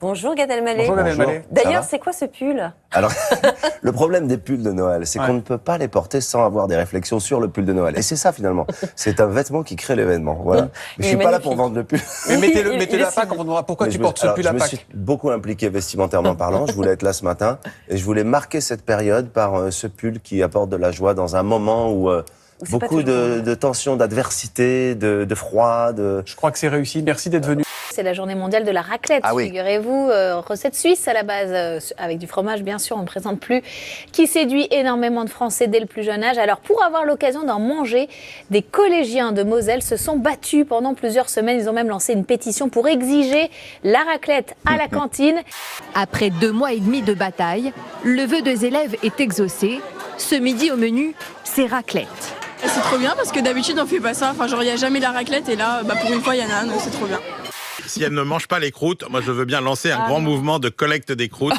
Bonjour Gad Elmaleh. Bonjour Gad Elmaleh. D'ailleurs, c'est quoi ce pull? Alors, le problème des pulls de Noël, c'est qu'on ne peut pas les porter sans avoir des réflexions sur le pull de Noël. Et c'est ça finalement. C'est un vêtement qui crée l'événement. Voilà. Mais je suis pas là pour vendre le pull. Mais mettez-le à Pâques, on demandera pourquoi tu portes ce pull à Pâques. Je me suis beaucoup impliqué vestimentairement parlant. Je voulais être là ce matin et je voulais marquer cette période par ce pull qui apporte de la joie dans un moment où beaucoup de tensions, d'adversité, de froid. Je crois que c'est réussi. Merci d'être venu. C'est la journée mondiale de la raclette, figurez-vous. Recette suisse à la base, avec du fromage bien sûr, on ne présente plus, qui séduit énormément de Français dès le plus jeune âge. Alors pour avoir l'occasion d'en manger, des collégiens de Moselle se sont battus pendant plusieurs semaines. Ils ont même lancé une pétition pour exiger la raclette à la cantine. Après 2 mois et demi de bataille, le vœu des élèves est exaucé. Ce midi au menu, c'est raclette. C'est trop bien parce que d'habitude on fait pas ça. Enfin, genre il n'y a jamais la raclette et là, pour une fois il y en a un, donc c'est trop bien. Si elle ne mange pas les croûtes, moi je veux bien lancer un grand mouvement de collecte des croûtes.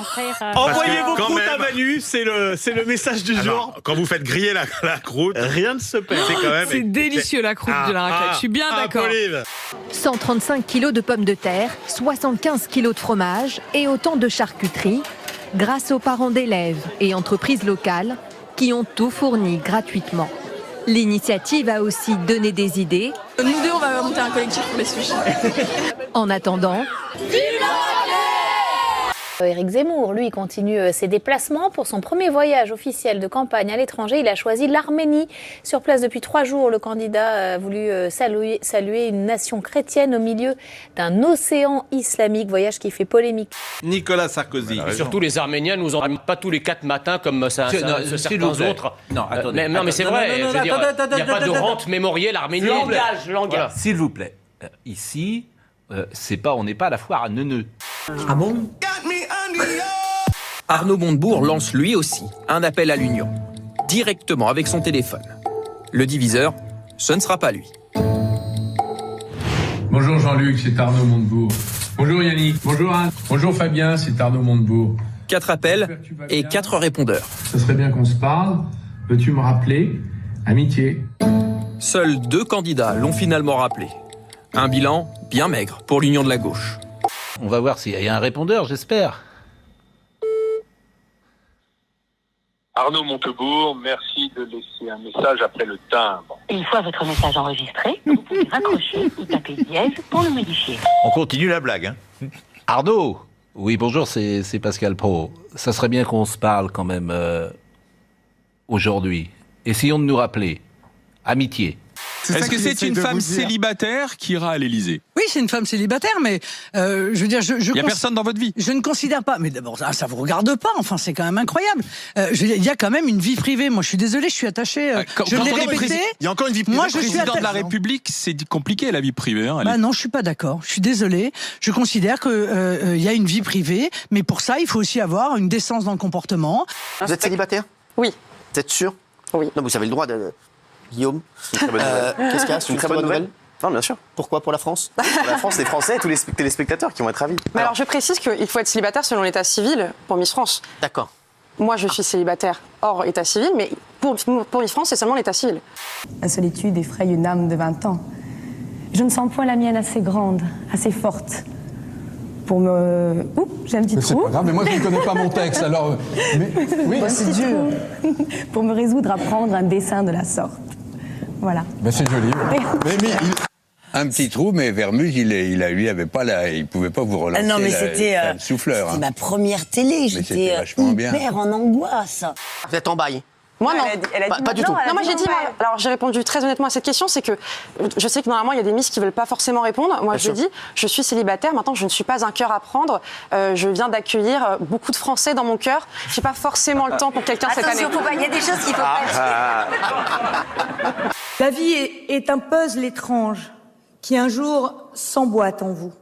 Envoyez vos croûtes à Manu, c'est le message du jour. Quand vous faites griller la croûte, rien ne se perd. C'est délicieux la croûte de la raclette, je suis bien d'accord. 135 kilos de pommes de terre, 75 kilos de fromage et autant de charcuterie, grâce aux parents d'élèves et entreprises locales qui ont tout fourni gratuitement. L'initiative a aussi donné des idées. Nous deux, on va monter un collectif pour les sushis. En attendant, Éric Zemmour, lui, continue ses déplacements. Pour son premier voyage officiel de campagne à l'étranger, il a choisi l'Arménie. Sur place depuis 3 jours, le candidat a voulu saluer une nation chrétienne au milieu d'un océan islamique, voyage qui fait polémique. Nicolas Sarkozy. Et surtout, les Arméniens nous en ramènent pas tous les 4 matins comme certains autres. Non, attendez. Mais c'est vrai. Il n'y a pas de rente mémorielle arménienne. Langage. S'il vous plaît. Ici, on n'est pas à la foire à Neuneu. Ah bon? Arnaud Montebourg lance lui aussi un appel à l'union, directement avec son téléphone. Le diviseur, ce ne sera pas lui. Bonjour Jean-Luc, c'est Arnaud Montebourg. Bonjour Yannick, bonjour Anne, bonjour Fabien, c'est Arnaud Montebourg. 4 appels et 4 répondeurs. Ça serait bien qu'on se parle. Veux-tu me rappeler? Amitié. Seuls 2 candidats l'ont finalement rappelé. Un bilan bien maigre pour l'union de la gauche. On va voir s'il y a un répondeur, j'espère. Arnaud Montebourg, merci de laisser un message après le timbre. Une fois votre message enregistré, vous pouvez raccrocher ou taper dièse pour le modifier. On continue la blague, hein. Arnaud. Oui, bonjour, c'est Pascal Praud. Ça serait bien qu'on se parle quand même aujourd'hui. Essayons de nous rappeler. Amitié. Est-ce que c'est une femme célibataire qui ira à l'Élysée? Oui, c'est une femme célibataire, mais je veux dire, il n'y a personne dans votre vie? Je ne considère pas, mais d'abord, ça vous regarde pas, enfin, c'est quand même incroyable. Il y a quand même une vie privée. Moi, je suis désolé, je suis attaché. Je l'ai répété. Il y a encore une vie privée. Moi, je suis président de la République, c'est compliqué la vie privée. Hein, bah non, je suis pas d'accord. Je suis désolé. Je considère que y a une vie privée, mais pour ça, il faut aussi avoir une décence dans le comportement. Vous êtes célibataire? Oui. Vous êtes sûr? Oui. Non, vous avez le droit de... Guillaume, qu'est-ce qu'il y a? C'est une très bonne nouvelle? Non, bien sûr. Pourquoi? Pour la France? Pour la France, les Français et tous les téléspectateurs qui vont être ravis. Mais alors, je précise qu'il faut être célibataire selon l'état civil pour Miss France. D'accord. Moi, je suis célibataire hors état civil, mais pour Miss France, c'est seulement l'état civil. La solitude effraie une âme de 20 ans. Je ne sens point la mienne assez grande, assez forte pour me... Oups, j'ai un petit trou. C'est pas grave, mais moi je ne connais pas mon texte, alors... Oui, c'est dur. Pour me résoudre à prendre un dessin de la sorte. Voilà. Ben c'est joli. Un petit trou, mais Vermus, il pouvait pas vous relancer. Non, mais c'était le souffleur. C'était ma première télé. J'étais hyper en angoisse. Vous êtes en bail? Moi, non. Elle a dit pas du tout. Non, moi, j'ai dit... mal. Alors, j'ai répondu très honnêtement à cette question, c'est que je sais que normalement, il y a des miss qui ne veulent pas forcément répondre. Moi, je dis, je suis célibataire. Maintenant, je ne suis pas un cœur à prendre. Je viens d'accueillir beaucoup de Français dans mon cœur. Je n'ai pas forcément le temps pour quelqu'un cette année. Attention, il y a des choses qu'il faut pas dire. La vie est un puzzle étrange qui un jour s'emboîte en vous.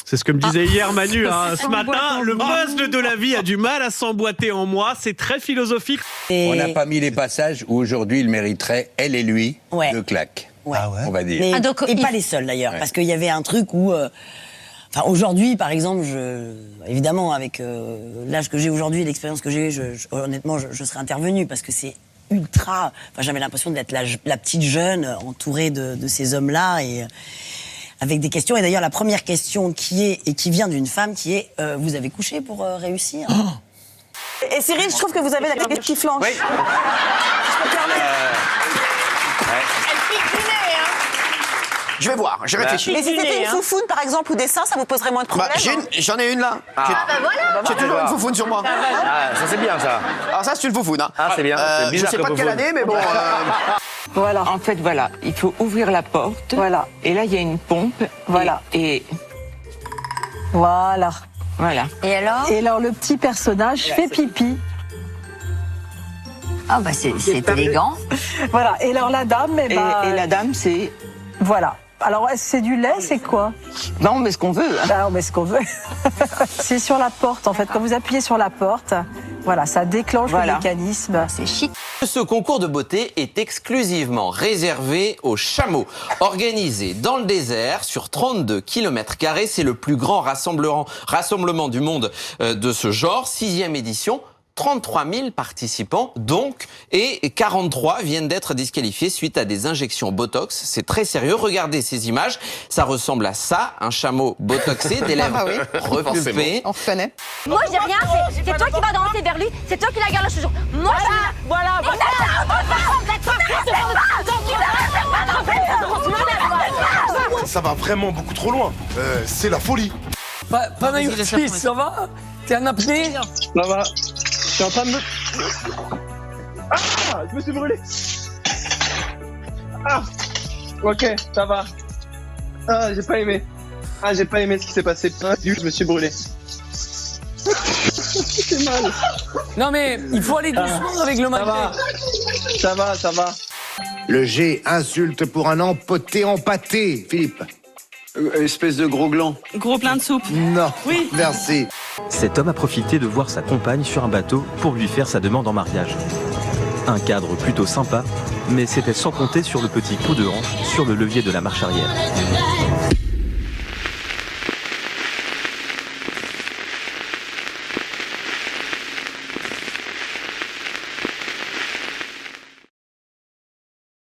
C'est ce que me disait hier Manu ce matin. Le puzzle de la vie a du mal à s'emboîter en moi. C'est très philosophique. On n'a pas mis les passages où aujourd'hui il mériterait, elle et lui, 2 claques. Ouais. On va dire. Mais, et pas les seuls d'ailleurs, parce qu'il y avait un truc où... Enfin, aujourd'hui, par exemple, évidemment, avec l'âge que j'ai aujourd'hui et l'expérience que j'ai, honnêtement, je serais intervenue parce que c'est ultra... Enfin, j'avais l'impression d'être la petite jeune entourée de ces hommes-là et... avec des questions. Et d'ailleurs, la première question qui vient d'une femme qui est vous avez couché pour réussir? Et Cyril, je trouve que vous avez la tête qui flanche. Oui. Je me permets. Elle pique du nez, hein. Je vais voir, je réfléchis. Mais si c'était une foufoune, par exemple, ou des seins, ça vous poserait moins de problème? J'en ai une là. voilà. J'ai toujours une foufoune sur moi. Ça c'est bien ça. Alors ça, c'est une foufoune. Hein. Ah c'est bien. C'est Je bizarre sais pas de quelle année, mais bon. Voilà. En fait, voilà, il faut ouvrir la porte. Voilà. Et là, il y a une pompe. Voilà. Voilà. Voilà. Et alors le petit personnage fait pipi. Ah bah c'est élégant. Voilà. Et alors la dame, Et la dame, c'est... Voilà. Alors, c'est du lait, c'est quoi? Non, on met ce qu'on veut. Hein. Ah, on met ce qu'on veut. C'est sur la porte, en fait. Quand vous appuyez sur la porte, voilà, ça déclenche le mécanisme. C'est chic. Ce concours de beauté est exclusivement réservé aux chameaux. Organisé dans le désert sur 32 km², c'est le plus grand rassemblement du monde de ce genre, 6e édition. 33 000 participants, donc, et 43 viennent d'être disqualifiés suite à des injections Botox. C'est très sérieux. Regardez ces images. Ça ressemble à ça, un chameau botoxé, des lèvres repulpées. On reconnaît. Moi, j'ai rien fait. C'est toi qui vas danser vers lui. C'est toi qui la garde la chaussure. Moi, voilà. Ça va vraiment beaucoup trop loin. C'est la folie. Panayotis, ça va? T'es en apnée? Ça va. Je suis en train de me... Ah! Je me suis brûlé. Ah! Ok, ça va. Ah, j'ai pas aimé. Ah, j'ai pas aimé ce qui s'est passé. Ah, je me suis brûlé. C'est mal. Non mais, il faut aller doucement avec le magret. Ça va, ça va. Le G insulte pour un empoté empâté, Philippe. Espèce de gros gland. Gros plein de soupe. Non, oui. Merci. Cet homme a profité de voir sa compagne sur un bateau pour lui faire sa demande en mariage. Un cadre plutôt sympa, mais c'était sans compter sur le petit coup de hanche sur le levier de la marche arrière.